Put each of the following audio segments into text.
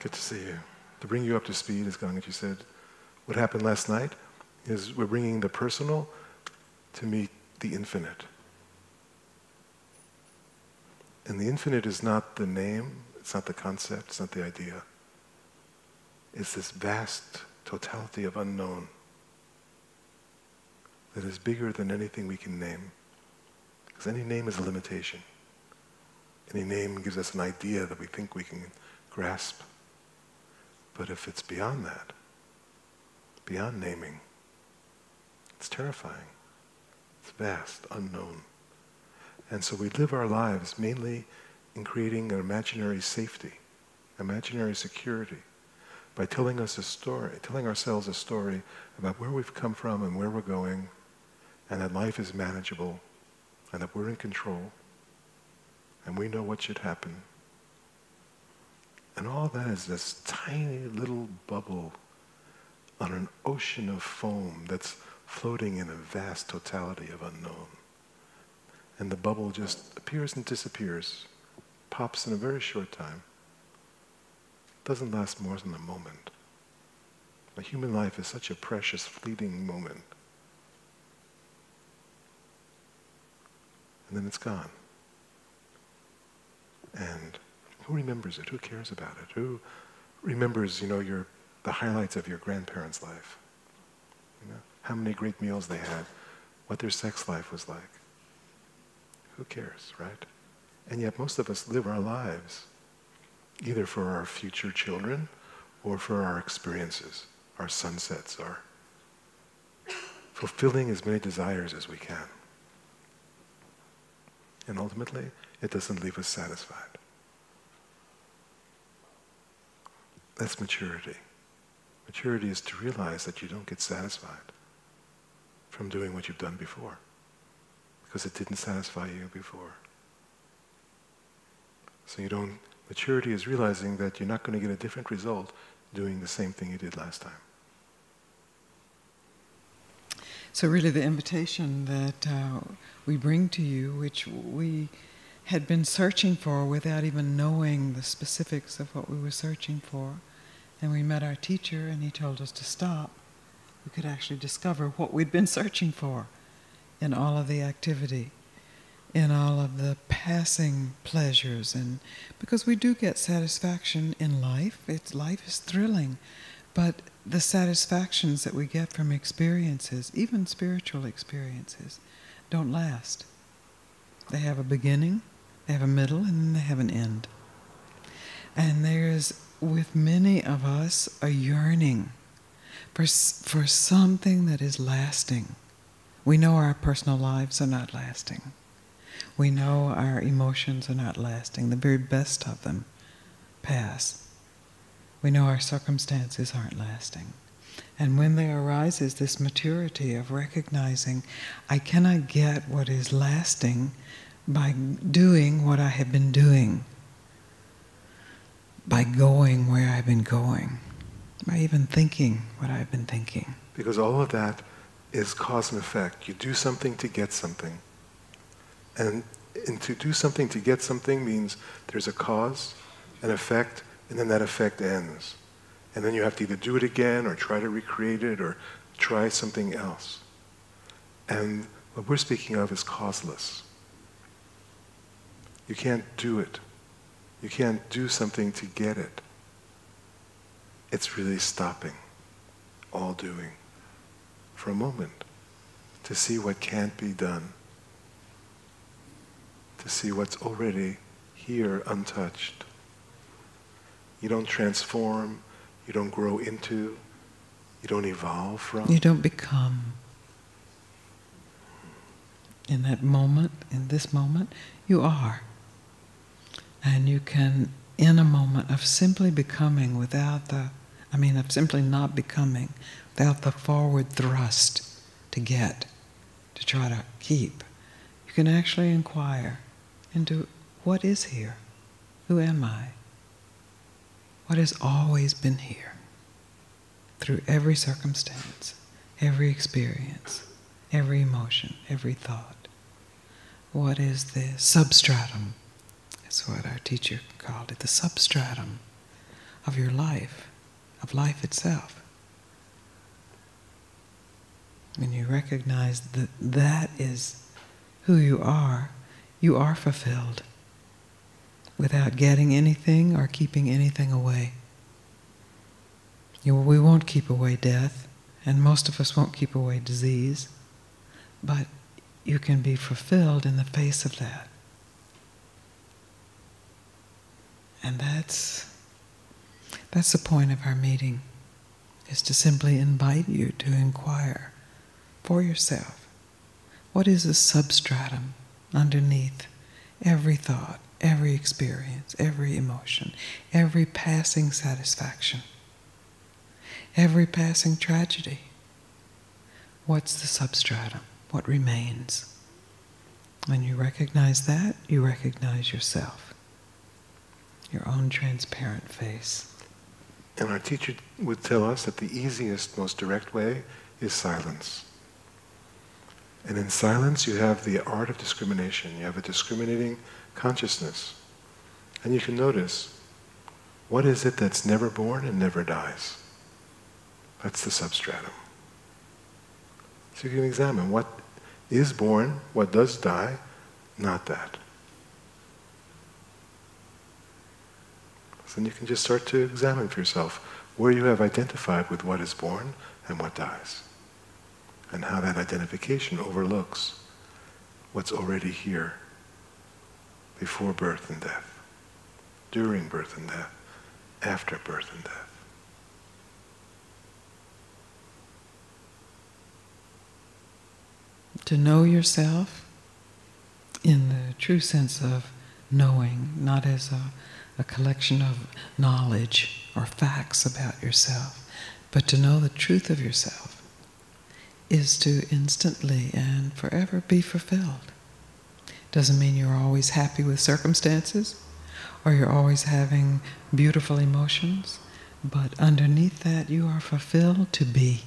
Good to see you. To bring you up to speed, as Gangaji said, what happened last night is we're bringing the personal to meet the infinite. And the infinite is not the name, it's not the concept, it's not the idea. It's this vast totality of unknown that is bigger than anything we can name. Because any name is a limitation. Any name gives us an idea that we think we can grasp. But if it's beyond that, beyond naming, it's terrifying. It's vast, unknown. And so we live our lives mainly in creating an imaginary safety, imaginary security, by telling us a story, telling ourselves a story about where we've come from and where we're going, and that life is manageable, and that we're in control, and we know what should happen. And all that is this tiny little bubble on an ocean of foam that's floating in a vast totality of unknown. And the bubble just appears and disappears, pops in a very short time. Doesn't last more than a moment. A human life is such a precious, fleeting moment. And then it's gone. And who remembers it? Who cares about it? Who remembers, the highlights of your grandparents' life? How many great meals they had, what their sex life was like. Who cares, right? And yet most of us live our lives either for our future children or for our experiences, our sunsets, our fulfilling as many desires as we can. And ultimately, it doesn't leave us satisfied. That's maturity. Maturity is to realize that you don't get satisfied from doing what you've done before, because it didn't satisfy you before. So maturity is realizing that you're not going to get a different result doing the same thing you did last time. So really the invitation that we bring to you, which we had been searching for without even knowing the specifics of what we were searching for, and we met our teacher and he told us to stop, we could actually discover what we'd been searching for in all of the activity, in all of the passing pleasures. And because we do get satisfaction in life, life is thrilling, but the satisfactions that we get from experiences, even spiritual experiences, don't last. They have a beginning, they have a middle, and then they have an end. And there's, with many of us, a yearning for something that is lasting. We know our personal lives are not lasting. We know our emotions are not lasting. The very best of them pass. We know our circumstances aren't lasting. And when there arises this maturity of recognizing, I cannot get what is lasting by doing what I have been doing, by going where I've been going, by even thinking what I've been thinking. Because all of that is cause and effect. You do something to get something. And to do something to get something means there's a cause, an effect, and then that effect ends. And then you have to either do it again or try to recreate it or try something else. And what we're speaking of is causeless. You can't do it. You can't do something to get it. It's really stopping all doing for a moment to see what can't be done, to see what's already here untouched. You don't transform, you don't grow into, you don't evolve from. You don't become. In that moment, in this moment, you are. And you can, in a moment of simply becoming of simply not becoming, without the forward thrust to get, to try to keep, you can actually inquire into what is here? Who am I? What has always been here? Through every circumstance, every experience, every emotion, every thought. What is the substratum? That's what our teacher called it, the substratum of your life, of life itself. When you recognize that that is who you are fulfilled without getting anything or keeping anything away. We won't keep away death, and most of us won't keep away disease, but you can be fulfilled in the face of that. And that's the point of our meeting, is to simply invite you to inquire for yourself. What is the substratum underneath every thought, every experience, every emotion, every passing satisfaction, every passing tragedy? What's the substratum? What remains? When you recognize that, you recognize yourself, your own transparent face. And our teacher would tell us that the easiest, most direct way is silence. And in silence you have the art of discrimination. You have a discriminating consciousness. And you can notice, what is it that's never born and never dies? That's the substratum. So you can examine what is born, what does die, not that. So then you can just start to examine for yourself where you have identified with what is born and what dies, and how that identification overlooks what's already here before birth and death, during birth and death, after birth and death. To know yourself in the true sense of knowing, not as a collection of knowledge or facts about yourself, but to know the truth of yourself is to instantly and forever be fulfilled. Doesn't mean you're always happy with circumstances or you're always having beautiful emotions, but underneath that you are fulfilled to be.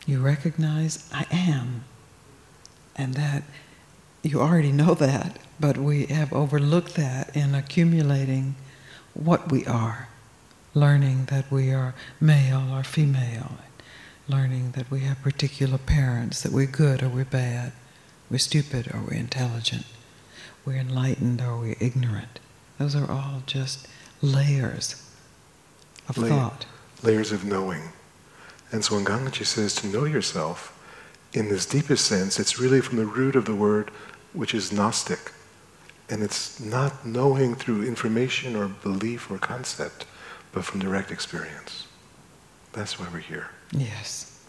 You recognize, I am. And that, you already know that, but we have overlooked that in accumulating what we are. Learning that we are male or female. Learning that we have particular parents, that we're good or we're bad. We're stupid or we're intelligent. We're enlightened or we're ignorant. Those are all just layers of thought. Layers of knowing. And so when Gangaji says to know yourself, in this deepest sense, it's really from the root of the word, which is Gnostic. And it's not knowing through information or belief or concept, but from direct experience. That's why we're here. Yes.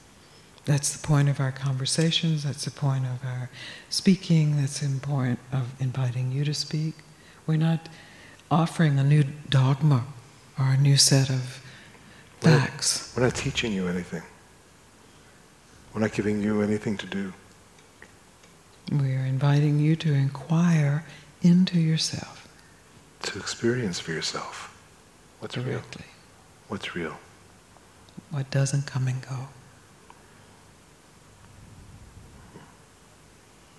That's the point of our conversations, that's the point of our speaking, that's the point of inviting you to speak. We're not offering a new dogma or a new set of facts. We're not teaching you anything. We're not giving you anything to do. We are inviting you to inquire into yourself. To experience for yourself what's directly. Real. What's real. What doesn't come and go.